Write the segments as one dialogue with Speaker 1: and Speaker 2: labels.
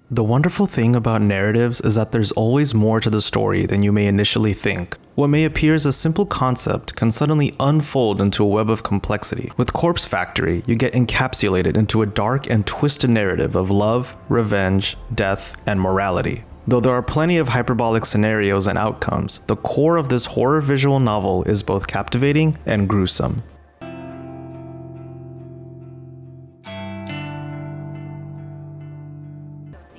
Speaker 1: The wonderful thing about narratives is that there's always more to the story than you may initially think. What may appear as a simple concept can suddenly unfold into a web of complexity. With Corpse Factory, you get encapsulated into a dark and twisted narrative of love, revenge, death, and morality. Though there are plenty of hyperbolic scenarios and outcomes, the core of this horror visual novel is both captivating and gruesome.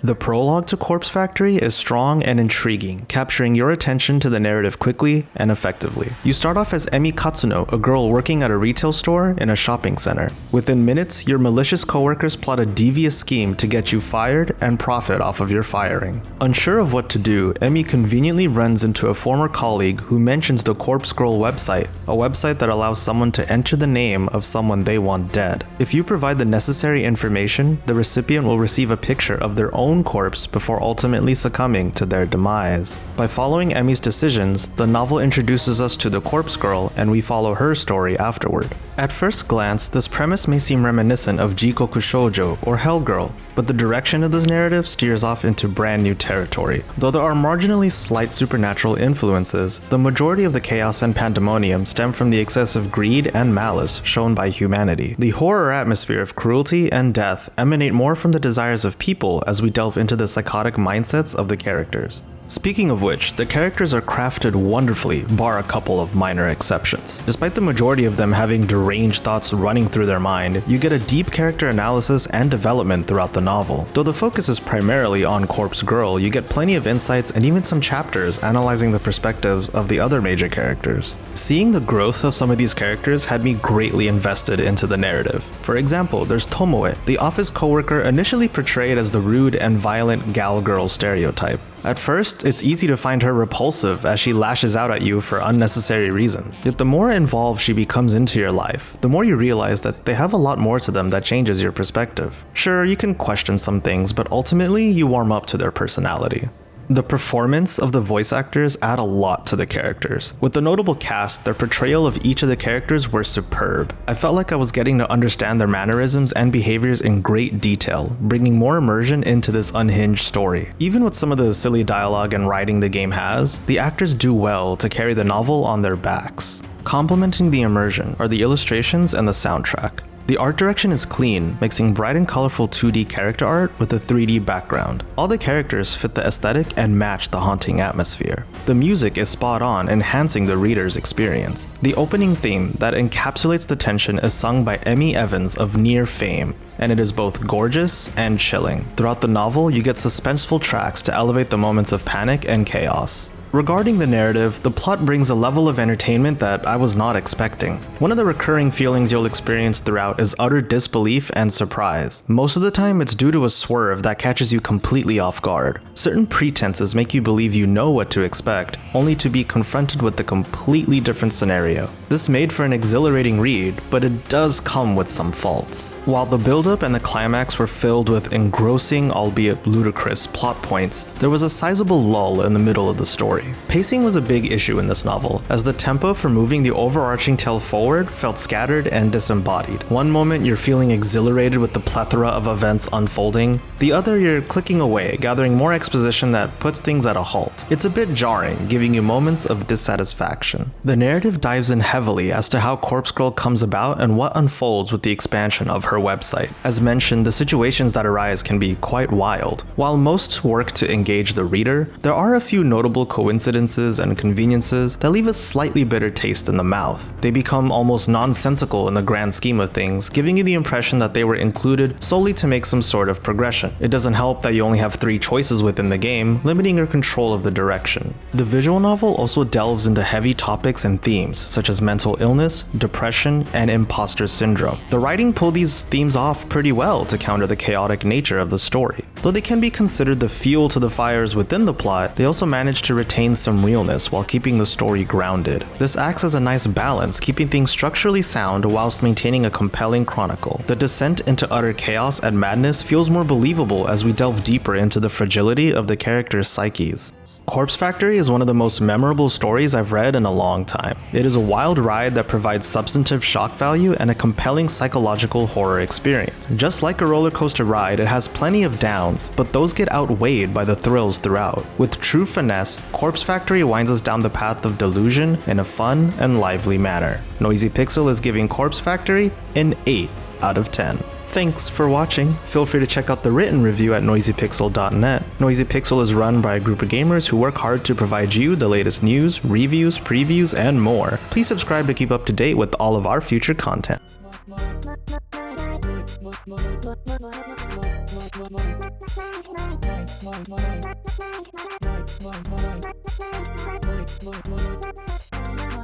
Speaker 1: The prologue to Corpse Factory is strong and intriguing, capturing your attention to the narrative quickly and effectively. You start off as Emi Katsuno, a girl working at a retail store in a shopping center. Within minutes, your malicious coworkers plot a devious scheme to get you fired and profit off of your firing. Unsure of what to do, Emi conveniently runs into a former colleague who mentions the Corpse Girl website, a website that allows someone to enter the name of someone they want dead. If you provide the necessary information, the recipient will receive a picture of their own corpse before ultimately succumbing to their demise. By following Emi's decisions, the novel introduces us to the Corpse Girl and we follow her story afterward. At first glance, this premise may seem reminiscent of Jikoku Shoujo or Hell Girl, but the direction of this narrative steers off into brand new territory. Though there are marginally slight supernatural influences, the majority of the chaos and pandemonium stem from the excessive greed and malice shown by humanity. The horror atmosphere of cruelty and death emanate more from the desires of people as we delve into the psychotic mindsets of the characters. Speaking of which, the characters are crafted wonderfully, bar a couple of minor exceptions. Despite the majority of them having deranged thoughts running through their mind, you get a deep character analysis and development throughout the novel. Though the focus is primarily on Corpse Girl, you get plenty of insights and even some chapters analyzing the perspectives of the other major characters. Seeing the growth of some of these characters had me greatly invested into the narrative. For example, there's Tomoe, the office coworker initially portrayed as the rude and violent gal girl stereotype. At first, it's easy to find her repulsive as she lashes out at you for unnecessary reasons. Yet the more involved she becomes into your life, the more you realize that they have a lot more to them that changes your perspective. Sure, you can question some things, but ultimately you warm up to their personality. The performance of the voice actors add a lot to the characters. With the notable cast, their portrayal of each of the characters were superb. I felt like I was getting to understand their mannerisms and behaviors in great detail, bringing more immersion into this unhinged story. Even with some of the silly dialogue and writing the game has, the actors do well to carry the novel on their backs. Complementing the immersion are the illustrations and the soundtrack. The art direction is clean, mixing bright and colorful 2D character art with a 3D background. All the characters fit the aesthetic and match the haunting atmosphere. The music is spot on, enhancing the reader's experience. The opening theme that encapsulates the tension is sung by Emi Evans of near fame, and it is both gorgeous and chilling. Throughout the novel, you get suspenseful tracks to elevate the moments of panic and chaos. Regarding the narrative, the plot brings a level of entertainment that I was not expecting. One of the recurring feelings you'll experience throughout is utter disbelief and surprise. Most of the time, it's due to a swerve that catches you completely off guard. Certain pretenses make you believe you know what to expect, only to be confronted with a completely different scenario. This made for an exhilarating read, but it does come with some faults. While the build-up and the climax were filled with engrossing, albeit ludicrous, plot points, there was a sizable lull in the middle of the story. Pacing was a big issue in this novel, as the tempo for moving the overarching tale forward felt scattered and disembodied. One moment you're feeling exhilarated with the plethora of events unfolding, the other you're clicking away, gathering more exposition that puts things at a halt. It's a bit jarring, giving you moments of dissatisfaction. The narrative dives in heavily as to how Corpse Girl comes about and what unfolds with the expansion of her website. As mentioned, the situations that arise can be quite wild. While most work to engage the reader, there are a few notable coincidences and conveniences that leave a slightly bitter taste in the mouth. They become almost nonsensical in the grand scheme of things, giving you the impression that they were included solely to make some sort of progression. It doesn't help that you only have 3 choices within the game, limiting your control of the direction. The visual novel also delves into heavy topics and themes, such as mental illness, depression, and imposter syndrome. The writing pulled these themes off pretty well to counter the chaotic nature of the story. Though they can be considered the fuel to the fires within the plot, they also manage to retain some realness while keeping the story grounded. This acts as a nice balance, keeping things structurally sound whilst maintaining a compelling chronicle. The descent into utter chaos and madness feels more believable as we delve deeper into the fragility of the characters' psyches. Corpse Factory is one of the most memorable stories I've read in a long time. It is a wild ride that provides substantive shock value and a compelling psychological horror experience. Just like a roller coaster ride, it has plenty of downs, but those get outweighed by the thrills throughout. With true finesse, Corpse Factory winds us down the path of delusion in a fun and lively manner. Noisy Pixel is giving Corpse Factory an 8 out of 10. Thanks for watching. Feel free to check out the written review at noisypixel.net. Noisy Pixel is run by a group of gamers who work hard to provide you the latest news, reviews, previews, and more. Please subscribe to keep up to date with all of our future content.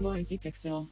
Speaker 2: Noisy Pixel.